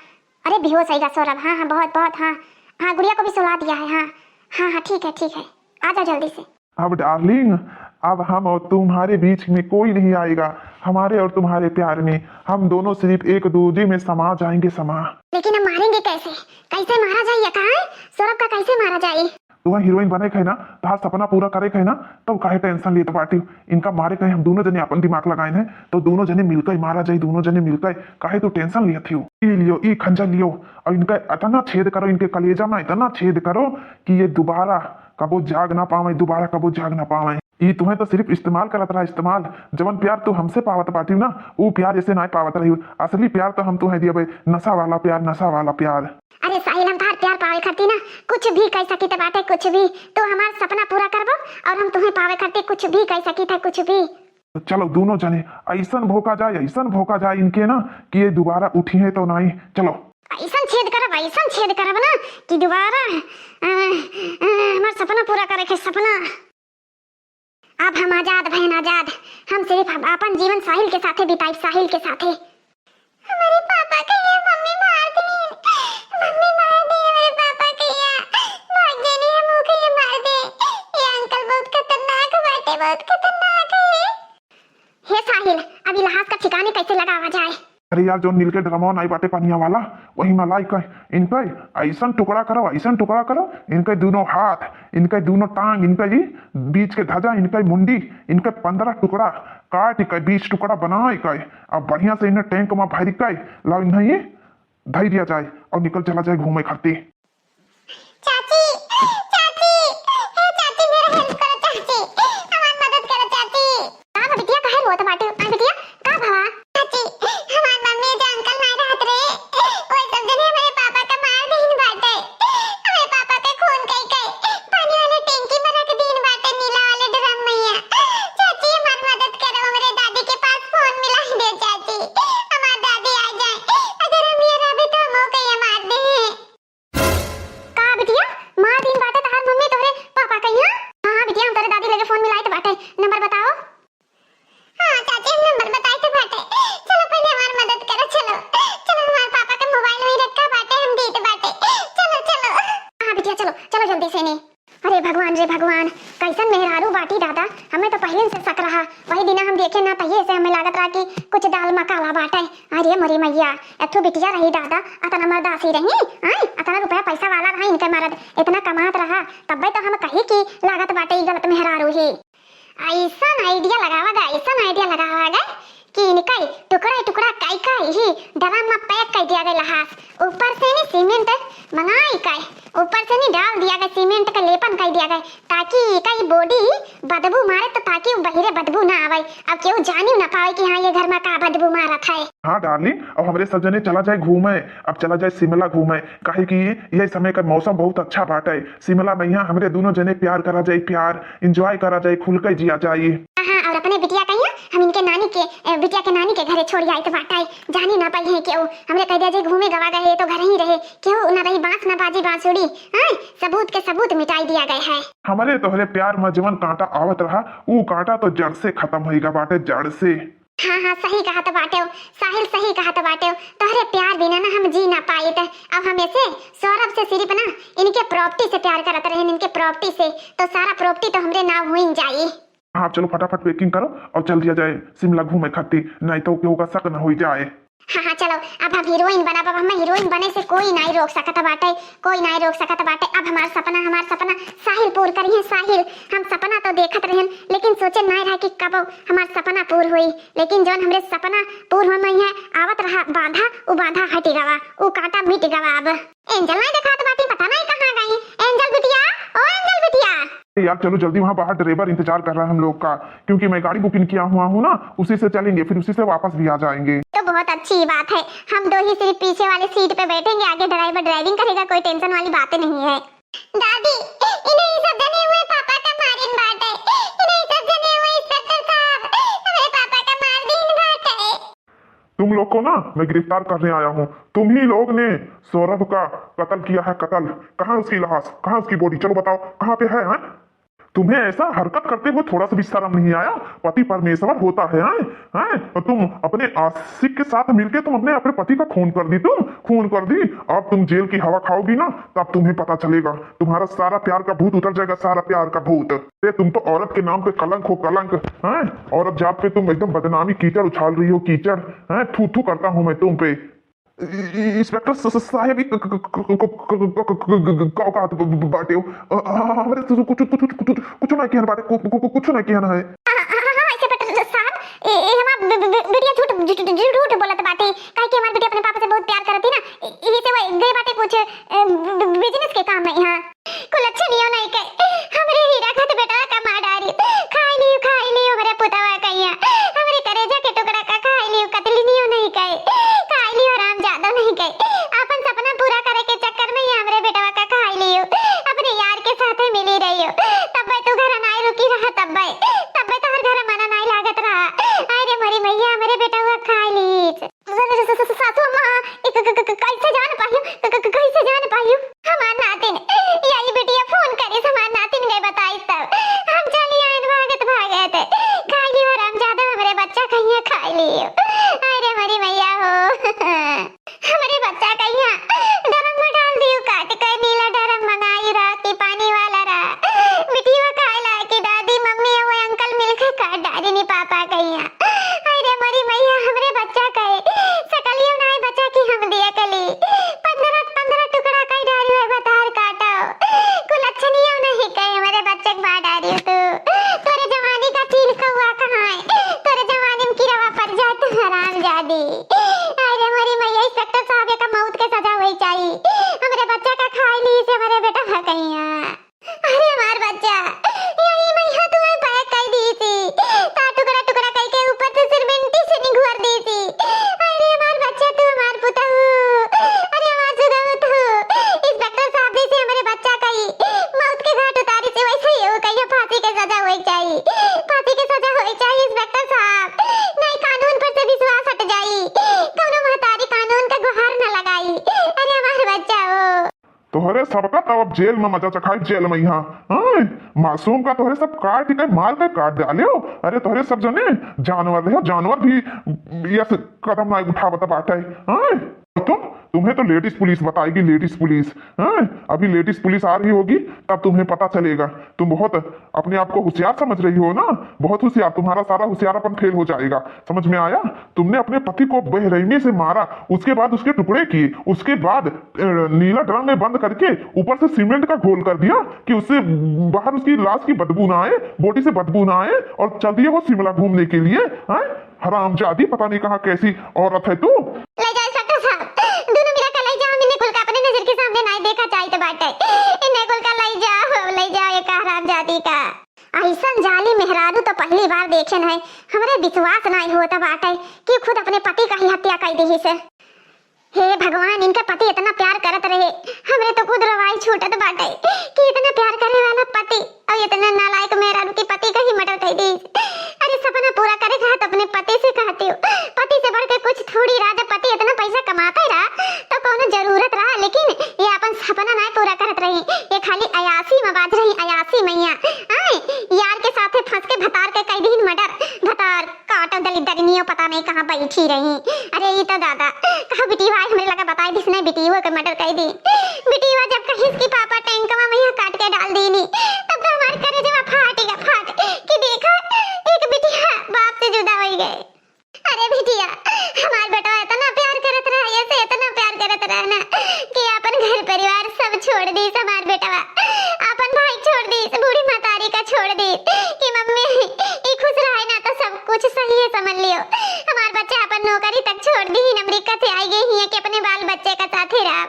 अरे बेहोश होगा सौरभ। हाँ हाँ बहुत बहुत। हाँ हाँ गुड़िया को भी सुला दिया है। हाँ हाँ हाँ ठीक है आ जाओ जल्दी से। अब डार्लिंग, अब हम और तुम्हारे बीच में कोई नहीं आएगा। हमारे और तुम्हारे प्यार में हम दोनों सिर्फ एक दूसरे में समा जाएंगे, समा। लेकिन हम मारेंगे कैसे, कैसे मारा जाए? कहा सौरभ का कैसे मारा जाए? तुम्हें हीरोइन बने है ना, तार सपना पूरा करे है ना, तो काहे टेंशन लेते बाटी। इनका मारे कहे हम दोनों जने अपन दिमाग लगाए हैं तो दोनों जने मिलकर मारा जाए, दोनों जने मिलकर। काहे तो टेंशन लिया थी। ई लियो ई खंजर लियो और इनका इतना छेद करो, इनके कलेजा में इतना छेद करो कि ये दोबारा कबो जाग ना पावे, दोबारा कबो जाग ना पावे। ये तुम्हें तो सिर्फ इस्तेमाल करत रहा, इस्तेमाल। जवन प्यार तू हमसे पावत बाटी ना, वो प्यार ऐसे ना पावत रही। असली प्यार तो हम तुम्हें दिया भाई, नशा वाला प्यार, नशा वाला प्यार। अरे साहिल हम तार प्यार पावे करती ना, कुछ भी कह सकी तो बाटे, कुछ भी। तो हमारा सपना पूरा करबो और हम तुम्हें पावे करते, कुछ भी कह सकी था, कुछ भी। तो चलो दोनों जने ऐसा भोका जाए इनके ना कि ये दोबारा उठी है तो नहीं। चलो ऐसा छेद करब ना कि दोबारा हमारा सपना पूरा करे के सपना। अब हम आजाद बहन आजाद, हम सिर्फ अपन जीवन साहिल के साथे बिताई, साहिल के साथे। हमारे पापा के ये मम्मी मार दी, मेरे पापा के भाग जाने हम के ये मार दे। ये अंकल बहुत खतरनाक बाटे, बहुत खतरनाक है। हे साहिल अब इलाहास का ठिकाने कैसे लगावा जाए? अरे यार जो नील के ड्रामा नहीं बाटे पानिया वाला, वही में लाई कर इनका ऐसा टुकड़ा करो, ऐसा टुकड़ा करो। इनके दोनों हाथ, इनके दोनों टांग, इनका ही बीच के ध्वजा, इनका मुंडी, इनके 15 टुकड़ा काट के 20 टुकड़ा बनाए के अब बढ़िया से इन्हें टैंक में भर के लाओ, इन्हें धई दिया जाए और निकल चला जाए घूमे खाती। चाची चाची हे चाची मेरा हेल्प करो, चाची हमारी मदद करो चाची। का बिटिया काहे रोत बाटे? आ बिटिया का भवा? चाची हमार मम्मी जो अंकल नहीं रहत रे, ओए सब जने हमारे पापा का मार दीन बाटे। हमारे पापा के खून कई पानी वाले टैंकी में रख दीन बाटे, नीला वाले ड्रम में। चाची हमारी मदद करो, हमारे दादी के पास फोन मिला दे चाची, हमारी दादी आ जाए। अगर हम ये रहे तो हम के ये मार दे। का बिटिया मार दीन बाटे तहार मम्मी तोरे पापा कहिया? हां बिटिया हम तोरे दादी लगे फोन मिलाए तो बाटे, नंबर बताओ। हां चाची नंबर बताए तो बाटे। चलो पहले हमारी मदद करो, चलो चलो हमारे पापा का मोबाइल वही रखा बाटे, हम दीत बाटे। चलो चलो हां बिटिया चलो चलो जल्दी से ने। अरे भगवान रे भगवान, कैसन मेहरारू बाटी दादा, हमें तो पहले से शक रहा। वही दिन हम देखे ना तहिए से हमें लागत रहा कि कुछ दाल मकाला बाटे। अरे मरी मैया एथो बिटिया रही दादा, अतना मर्दासी रही, आई अतना रुपया पैसा वाला रहा इनके मर्द, इतना कमात रहा, तब तो हम कही कि लागत बाटे गलत मेहरारू ही। ऐसा आइडिया लगावा गए कि इनका टुकड़ा टुकड़ा काई ही ड्रम में पैक कर दिया गया लहास। ऊपर से नहीं सीमेंट मंगाई ऊपर से नहीं डाल दिया गया, सीमेंट का लेपन कर दिया गया ताकि इनका बॉडी बदबू मारे तो ताकि वो बहिरे बदबू ना आवे, अब केहू जानी ना पावे कि हाँ ये घर में का बदबू मारत है। हाँ डार्लिंग, अब हमरे सब जने चला जाए घूमे, अब चला जाए शिमला घूमे, काहे कि ये समय का मौसम बहुत अच्छा बाटे। शिमला में यहाँ हमरे दोनों जने प्यार करा जाए, प्यार एंजॉय करा जाए, खुल के जिया जाए। हाँ, और अपने बिटिया कहिया हम इनके नानी के बिटिया के नानी के घरे छोड़ आई तो बाटाई जानी ना पाई है केहू, हमरे कह दिया जे घूमे गवा गए तो घर ही रहे, केहू ना रही बांस ना बाजी बांसुरी, हाँ सबूत के सबूत मिटाई दिया गया है। हमारे तोहरे प्यार में जवन कांटा आवत रहा, वो कांटा तो जड़ से खत्म होइगा बाटे, जड़ से। हाँ सही कहा तो बाटे, साहिल सही कहा तो बाटे, तोहरे प्यार बिना ना हम जी ना पाए थे। अब हम ऐसे सौरभ से सिर्फ ना इनके प्रॉपर्टी से प्यार करते रहे, इनके प्रॉपर्टी से, तो सारा प्रॉपर्टी तो हमरे नाम हुई जाई। हाँ चलो फटाफट पैकिंग करो और चल दिया जाए शिमला घूमे खातिर, नहीं तो केहू का शक न हो जाए। हाँ चलो, अब हम हीरोइन बना, अब हमें हीरोइन बने से कोई नहीं रोक सकत बाटे, कोई नहीं रोक सकत बाटे। अब हमार सपना साहिल पूर करी है। साहिल हम सपना तो देखत रहन, लेकिन सोचे नहीं रहा कि कब हमार सपना पूर हुई, लेकिन जौन हमरे सपना पूर हो नहीं है आवत रहा बाधा, वो बाधा हटी गवा, वो कांटा मिट गवा। अब एंजल नहीं दिखात बाटी, पता नहीं कहाँ गई एंजल बिटिया, ओ एंजल बिटिया। यार चलो जल्दी, वहाँ बाहर ड्राइवर इंतजार कर रहा है हम लोग का, क्योंकि मैं गाड़ी बुकिंग किया हुआ हूँ ना, उसी से चलेंगे, फिर उसी से वापस भी आ जाएंगे। तो बहुत अच्छी बात है, हम दो ही सिर्फ पीछे वाले सीट पे बैठेंगे, आगे ड्राइवर ड्राइविंग करेगा, कोई टेंशन वाली बातें नहीं है। दादी इन्हें सब जने हुए पापा का मारिन बाटे, इन्हें सब जने हुए इंस्पेक्टर साहब हमारे पापा का मार दीन बाटे। तुम लोग को ना मैं गिरफ्तार करने आया हूँ, तुम ही लोग ने सौरभ का कत्ल किया है, कत्ल। कहाँ उसकी लाश, कहाँ उसकी बॉडी, चलो बताओ कहाँ पे है? तुम्हें ऐसा हरकत करते हुए थोड़ा सा भी शर्म नहीं आया? पति परमेश्वर होता है, हैं? और तुम अपने आशिक के साथ मिलके तुम अपने पति का खून कर दी, तुम खून कर दी। अब तुम जेल की हवा खाओगी ना, तब तुम्हें पता चलेगा, तुम्हारा सारा प्यार का भूत उतर जाएगा, सारा प्यार का भूत। तुम तो औरत के नाम पे कलंक हो, कलंक, हैं? औरत जात पे तुम एकदम बदनामी, कीचड़ उछाल रही हो, कीचड़, हैं? थू थू करता हूं मैं तुम पे। इंस्पेक्टर साहब बाटे हमारे कुछ ना किया बाटे, कुछ ना किया है। इंस्पेक्टर साहब ये हमार बिटिया झूठ बोलत बाटे, काहे कि हमार बिटिया अपने पापा से बहुत प्यार करती ना, यही से वो गए बाटे कुछ बिजनेस के काम में। यहाँ कुल अच्छा नहीं के हमरे हीरा खाते बेटा का मार डारी, खाई लियो मेरे पुतवा कहिया, हमरे करेजा के टुकड़ा का खाई लियो, कतली नहीं कहे, खाई लियो राम ज्यादा नहीं कहे, अपन सपना पूरा करे के चक्कर में ही हमरे बेटवा का खाई लियो, अपने यार के साथ मिली रही हो, तब तू घर नहीं रुकी रहा, तब तो हर घर मना नहीं लागत रहा। अरे मरी मैया मेरे बेटा हुआ खा ली। सासू माँ कैसे जान पाइयो हमार नातिन, यही बेटिया फोन करे हमार नातिन गए बताई, तब हम चली आए भागत खाई लियो राम ज्यादा हमरे बच्चा कहिया खाई लियो। अरे मरी मैया हो हमरे बच्चा कहिया डरम में डाल दियो, काट कर नीला डरम मंगाई रहा कि पानी वाला रहा, बिटिया खाए ला कि दादी मम्मी वो अंकल मिलकर काट डाली नी पापा कहिया। अरे मरी मैया हमरे बच्चा कहे सकलियो नहीं बचा कि हम दिया कली 15 टुकड़ा कई डाली है, बतार काटाओ कुल अच्छा नहीं कहे हमारे बच्चे को मार डाली तू, तोरे जवानी का ठीक हुआ कहाँ है, तोरे जवानी में किरवा पड़ जाए तो हराम जादी। अरे मरी मैया इंस्पेक्टर साहब का मौत के सजा हुई चाहिए, हमारे बच्चा का खाई ली से हमारे बेटा भगैया। अरे हमार बच्चा यही मैया तुम्हें पैक कर दी थी, ता टुकड़ा कई के ऊपर से सिरमेंटी से निगुर दी थी। अरे हमार बच्चा तू हमार पुता हो, अरे हमार सुगम तू इंस्पेक्टर साहब से हमारे बच्चा कही मौत के घाट उतारी से वैसे ही हो कहियो फांसी के सजा होई चाहिए, फांसी के सजा होई चाहिए इंस्पेक्टर साहब, नहीं कानून पर से विश्वास हट जाई, कौनो महतारी कानून का गुहार न लगाई। अरे हमार बच्चा हो तोहरे सबका तब अब जेल में मजा चखाई, जेल में यहाँ मासूम का तोहरे सब काट के मार के काट डाले हो। अरे तोहरे सब जने जानवर रहे हो, जानवर भी यस कदम ना उठा बता बाटा है। तुम्हें तो लेडीज पुलिस बताएगी, लेडीज पुलिस, अभी लेडीज पुलिस आ रही होगी तब तुम्हें पता चलेगा। तुम बहुत अपने आप को होशियार समझ रही हो ना, बहुत होशियार, तुम्हारा सारा होशियारापन फेल हो जाएगा, समझ में आया? तुमने अपने पति को बेरहमी से मारा, उसके बाद उसके टुकड़े किए, उसके बाद नीला ड्रम में बंद करके ऊपर से सीमेंट का घोल कर दिया कि उससे बाहर उसकी लाश की बदबू ना आए, बॉडी से बदबू ना आए, और चल दिए वो शिमला घूमने के लिए। हरामजादी, पता नहीं कहाँ कैसी औरत है तू। ले जा इंस्पेक्टर साहब, दोनों मेरा का ले जाओ, मैंने कुल का अपने नजर के सामने नहीं देखा चाहिए तो बाटे, इन्हें कुल का ले जाओ एक हरामजादी का। ऐसा जाली मेहरारू तो पहली बार देखे है। हमरे विश्वास नहीं होता बाटे कि खुद अपने पति का ही हत्या कर दी से। हे भगवान, इनका पति इतना प्यार करत रहे, हमरे तो खुद रवाई छूटत बाटे कि इतना प्यार करे वाला पति और इतना नालायक मेहरारू की पति का ही मर्डर कर दी। अरे सपना पूरा करे रहा तो अपने पति से कहती हूँ, पति से बढ़ के कुछ थोड़ी रहा। जब पति इतना पैसा कमाता ही रहा तो कौनो जरूरत रहा, लेकिन ये अपन सपना नहीं पूरा करत रही। ये खाली अयासी में बाज रही, अयासी मैया आए यार के साथे फंस के भतार के कई दिन मर्डर। भतार काट दलिदरनियो पता नहीं कहाँ बैठी रही। अरे ये तो दादा कहा बिटिया हमरे लगा बताई दिस नहीं, बिटिया के मर्डर कर दी। बिटिया जब कही इसकी पापा टैंकवा में यहाँ काट के डाल दी नी, तब तो हमारे कलेजे फाटेगा फाट कि देखा एक बिटिया बाप से जुदा हो गए। अरे बिटिया हमार बेटा इतना प्यार करत रहा, ऐसे इतना प्यार करत रहा ना कि अपन घर परिवार सब छोड़ दी। हमार बेटा अपन भाई छोड़ दी, बूढ़ी मातारी का छोड़ दी कि मम्मी ये खुश रहे ना तो सब कुछ सही है, समझ लियो। हमार बच्चा अपन नौकरी तक छोड़ दी, अमेरिका से आई गई है कि अपने बाल बच्चे का साथ ही रहा।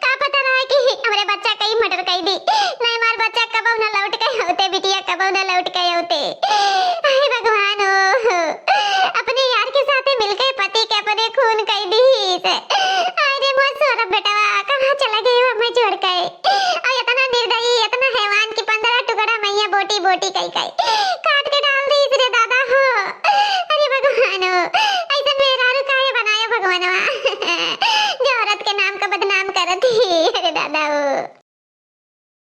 का पता रहा कि हमारे बच्चा कहीं मर्डर कर दी। नहीं हमार बच्चा कब ना लौट के होते, बिटिया कब ना लौट के होते। हे भगवान अपने यार के साथ मिलके पति के अपने खून कर दी। अरे मोर सोरा बेटा कहाँ चला गए हमें छोड़ के। और इतना निर्दयी, इतना हैवान की 15 टुकड़ा मैया बोटी बोटी कई काट के डाल दी रे दादा हो। अरे भगवान ऐसा मेहरारू काहे बनाया भगवानवा जो औरत के नाम का बदनाम करती। अरे दादा हो।